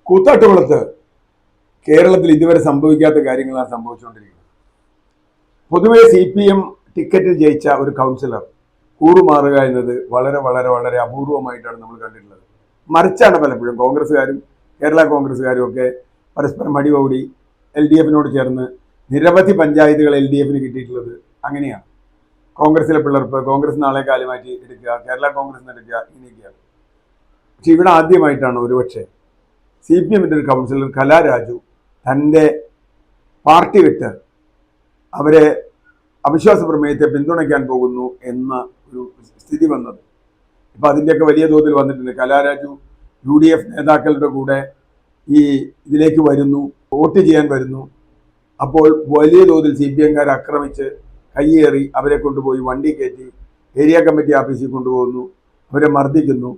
കൂത്താട്ടുകുളത്ത് കേരളത്തിൽ ഇതുവരെ സംഭവിക്കാത്ത കാര്യങ്ങളാണ് സംഭവിച്ചുകൊണ്ടിരിക്കുന്നത്. പൊതുവെ CPM ടിക്കറ്റിൽ ജയിച്ച ഒരു കൗൺസിലർ കൂറുമാറുക എന്നത് വളരെ വളരെ വളരെ അപൂർവമായിട്ടാണ് നമ്മൾ കണ്ടിട്ടുള്ളത്. മറിച്ചാണ് പലപ്പോഴും കോൺഗ്രസ്സുകാരും കേരള കോൺഗ്രസ്സുകാരും ഒക്കെ പരസ്പരം അടികൂടി LDFിനോട് ചേർന്ന് നിരവധി പഞ്ചായത്തുകൾ LDFിന് കിട്ടിയിട്ടുള്ളത് അങ്ങനെയാണ്. കോൺഗ്രസിലെ പിളർപ്പ്, കോൺഗ്രസ് നാളെ കാലുമാറ്റി എടുക്കുക, കേരള കോൺഗ്രസ് എടുക്കുക, ഇങ്ങനെയൊക്കെയാണ്. പക്ഷെ ഇവിടെ ആദ്യമായിട്ടാണ് ഒരുപക്ഷെ CPMന്റെ ഒരു കൗൺസിലർ കലാരാജു തൻ്റെ പാർട്ടി വിട്ട് അവരെ അവിശ്വാസ പ്രമേയത്തെ പിന്തുണയ്ക്കാൻ പോകുന്നു എന്ന ഒരു സ്ഥിതി വന്നത്. ഇപ്പം അതിൻ്റെയൊക്കെ വലിയ തോതിൽ വന്നിട്ടുണ്ട്. കലാരാജു UDF നേതാക്കളുടെ കൂടെ ഇതിലേക്ക് വരുന്നു, വോട്ട് ചെയ്യാൻ വരുന്നു. അപ്പോൾ വലിയ തോതിൽ CPMകാർ ആക്രമിച്ച് കയ്യേറി അവരെ കൊണ്ടുപോയി വണ്ടി കയറ്റി ഏരിയ കമ്മിറ്റി ഓഫീസിൽ കൊണ്ടുപോകുന്നു, അവരെ മർദ്ദിക്കുന്നു.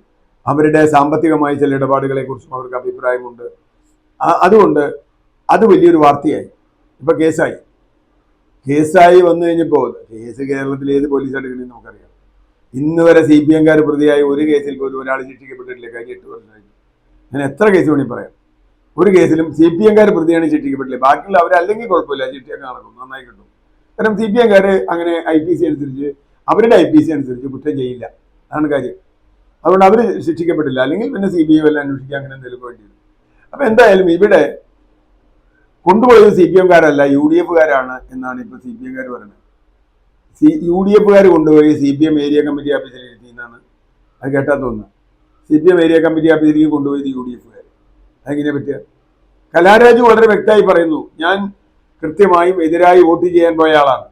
അവരുടെ സാമ്പത്തികമായ ചില ഇടപാടുകളെ കുറിച്ചും അവർക്ക് അഭിപ്രായമുണ്ട്. അതുകൊണ്ട് അത് വലിയൊരു വാർത്തയായി. ഇപ്പൊ കേസായി വന്നു കഴിഞ്ഞപ്പോൾ കേസ് കേരളത്തിൽ ഏത് പോലീസ് എടുക്കണമെന്ന് നമുക്കറിയാം. ഇന്ന് വരെ CPMകാർ പ്രതിയായി ഒരു കേസിൽ പോലും ഒരാൾ ശിക്ഷിക്കപ്പെട്ടിട്ടില്ല. കഴിഞ്ഞ 8 വർഷമായി ഞാൻ എത്ര കേസ് വേണമെങ്കിൽ പറയാം. ഒരു കേസിലും CPMകാർ പ്രതിയാണ് ശിക്ഷിക്കപ്പെട്ടില്ല. ബാക്കിയുള്ള അവരല്ലെങ്കിൽ കുഴപ്പമില്ല, ശിക്ഷയൊക്കെ നടക്കും, നന്നായി കിട്ടും. കാരണം CPMകാർ അങ്ങനെ IPC അനുസരിച്ച് അവരുടെ IPC അനുസരിച്ച് കുറ്റം ചെയ്യില്ല, അതാണ് കാര്യം. അതുകൊണ്ട് അവർ ശിക്ഷിക്കപ്പെട്ടില്ല. അല്ലെങ്കിൽ പിന്നെ CBI വല്ല അന്വേഷിക്കുക, അങ്ങനെ എന്തെങ്കിലും വേണ്ടി വരും. അപ്പൊ എന്തായാലും ഇവിടെ കൊണ്ടുപോയത് CPMകാരല്ല, UDFകാരാണ് എന്നാണ് ഇപ്പൊ CPMകാർ പറയുന്നത്. UDFകാർ കൊണ്ടുപോയി CPM ഏരിയ കമ്മിറ്റി ഓഫീസിൽ ഇരുത്തി എന്നാണ് അത് കേട്ടാ തോന്നുന്നത്. CPM ഏരിയ കമ്മിറ്റി ഓഫീസിലേക്ക് കൊണ്ടുപോയത് UDFകാർ. അതെങ്ങനെ പറ്റുക? കലാരാജു വളരെ വ്യക്തമായി പറയുന്നു, ഞാൻ കൃത്യമായും എതിരായി വോട്ട് ചെയ്യാൻ പോയ ആളാണ്.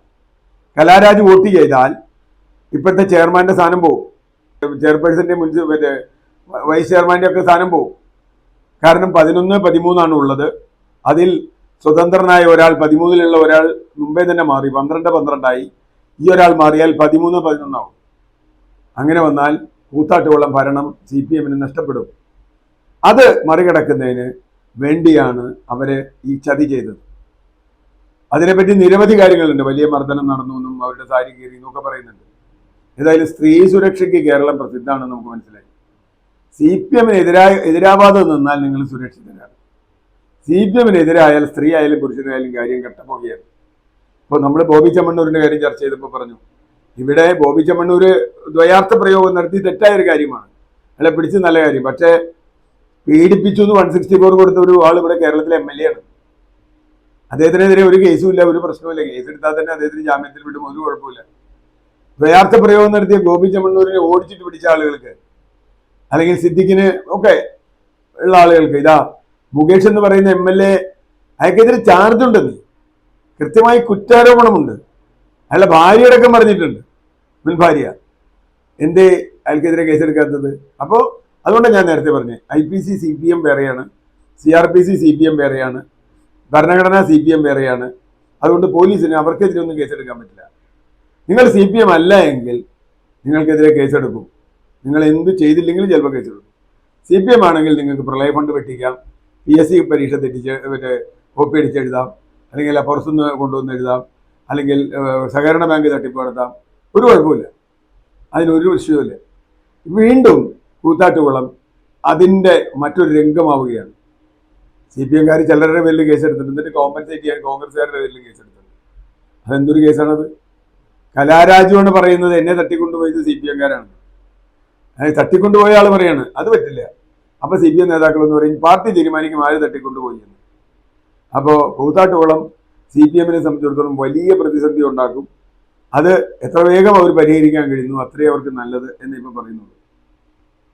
കലാരാജു വോട്ട് ചെയ്താൽ ഇപ്പോഴത്തെ ചെയർമാന്റെ സ്ഥാനം പോകും, ചെയർപേഴ്സന്റെ മറ്റേ വൈസ് ചെയർമാന്റെ ഒക്കെ സ്ഥാനം പോകും. കാരണം 11, 13 ഉള്ളത്. അതിൽ സ്വതന്ത്രനായ ഒരാൾ 13 ഒരാൾ മുമ്പേ തന്നെ മാറി 12, 12 ഈ ഒരാൾ മാറിയാൽ 13, 11 ആവും. അങ്ങനെ വന്നാൽ കൂത്താട്ടുകുളം ഭരണം CPMന് നഷ്ടപ്പെടും. അത് മറികടക്കുന്നതിന് വേണ്ടിയാണ് അവര് ഈ ചതി ചെയ്തത്. അതിനെപ്പറ്റി നിരവധി കാര്യങ്ങളുണ്ട്. വലിയ മർദ്ദനം നടന്നു എന്നും അവരുടെ സാരി കീറി എന്നൊക്കെ പറയുന്നുണ്ട്. ഏതായാലും സ്ത്രീ സുരക്ഷയ്ക്ക് കേരളം പ്രസിദ്ധമാണെന്ന് നമുക്ക് മനസ്സിലായി. CPMന് എതിരാവാതെ നിന്നാൽ നിങ്ങൾ സുരക്ഷിതരാണ്. CPMന് എതിരായാൽ സ്ത്രീ ആയാലും പുരുഷനായാലും കാര്യം കെട്ടപ്പോകുകയാണ്. ഇപ്പോൾ നമ്മൾ ബോബി ചെമ്മണ്ണൂരിന്റെ കാര്യം ചർച്ച ചെയ്തപ്പോൾ പറഞ്ഞു, ഇവിടെ ബോബി ചെമ്മണ്ണൂർ ദ്വയാർത്ഥ പ്രയോഗം നടത്തി തെറ്റായൊരു കാര്യമാണ്, അല്ലെ പിടിച്ച് നല്ല കാര്യം. പക്ഷേ പീഡിപ്പിച്ചു എന്ന് 164 കൊടുത്ത ഒരു ആൾ ഇവിടെ കേരളത്തിലെ MLA ആണ്. അദ്ദേഹത്തിനെതിരെ ഒരു കേസും ഇല്ല, ഒരു പ്രശ്നവുമില്ല. കേസ് എടുത്താൽ തന്നെ അദ്ദേഹത്തിന് ജാമ്യത്തിൽ വിടും, ഒരു കുഴപ്പമില്ല. ദ്വയാർത്ഥ പ്രയോഗം നടത്തിയ ബോബി ചെമ്മണ്ണൂരിനെ ഓടിച്ചിട്ട് പിടിച്ച ആളുകൾക്ക്, അല്ലെങ്കിൽ സിദ്ദിഖിന് ഒക്കെ ഉള്ള ആളുകൾക്ക്, ഇതാ മുകേഷ് എന്ന് പറയുന്ന MLA അയാൾക്കെതിരെ ചാർജ് ഉണ്ടെന്ന്, കൃത്യമായി കുറ്റാരോപണമുണ്ട്. അയാളുടെ ഭാര്യയടക്കം പറഞ്ഞിട്ടുണ്ട്, മുൻ ഭാര്യ. എന്തേ അയാൾക്കെതിരെ കേസെടുക്കാത്തത്? അപ്പോൾ അതുകൊണ്ടാണ് ഞാൻ നേരത്തെ പറഞ്ഞത്, IPC CPM വേറെയാണ്, CRPC CPM വേറെയാണ്, ഭരണഘടന CPM വേറെയാണ്. അതുകൊണ്ട് പോലീസിന് അവർക്കെതിരെ ഒന്നും കേസെടുക്കാൻ പറ്റില്ല. നിങ്ങൾ CPM അല്ല എങ്കിൽ നിങ്ങൾക്കെതിരെ കേസെടുക്കും. നിങ്ങൾ എന്ത് ചെയ്തില്ലെങ്കിലും ചിലപ്പോൾ കേസെടുക്കും. CPM ആണെങ്കിൽ നിങ്ങൾക്ക് പ്രളയ ഫണ്ട് വെട്ടിക്കാം, PSC പരീക്ഷ തെറ്റിച്ച് കോപ്പി അടിച്ചെഴുതാം, അല്ലെങ്കിൽ പുറത്തുനിന്ന് കൊണ്ടുവന്ന് എഴുതാം, അല്ലെങ്കിൽ സഹകരണ ബാങ്ക് തട്ടിപ്പ് നടത്താം, ഒരു കുഴപ്പമില്ല, അതിനൊരു വിഷയമില്ല. വീണ്ടും കൂത്താട്ടുകുളം അതിൻ്റെ മറ്റൊരു രംഗമാവുകയാണ്. CPMകാർ ചിലരുടെ പേരിൽ കേസെടുത്തിട്ടുണ്ട്, എന്നിട്ട് കോമ്പൻസേറ്റ് ചെയ്യാൻ കോൺഗ്രസ്സുകാരുടെ പേരിൽ കേസെടുത്തിട്ടുണ്ട്. അതെന്തൊരു കേസാണത്? കലാരാജു ആണ് പറയുന്നത് എന്നെ തട്ടിക്കൊണ്ടുപോയത് CPMകാരാണ്. തട്ടിക്കൊണ്ടുപോയ ആൾ പറയാണ് അത് പറ്റില്ല. അപ്പൊ CPM നേതാക്കൾ എന്ന് പറയും പാർട്ടി തീരുമാനിക്കും ആര് തട്ടിക്കൊണ്ടുപോയി എന്ന്. അപ്പോൾ കൂത്താട്ടുകുളം CPMനെ സംബന്ധിച്ചിടത്തോളം വലിയ പ്രതിസന്ധി ഉണ്ടാക്കും. അത് എത്ര വേഗം അവർ പരിഹരിക്കാൻ കഴിയുന്നു അത്രയും അവർക്ക് നല്ലത് എന്ന് ഇപ്പം പറയുന്നുള്ളൂ.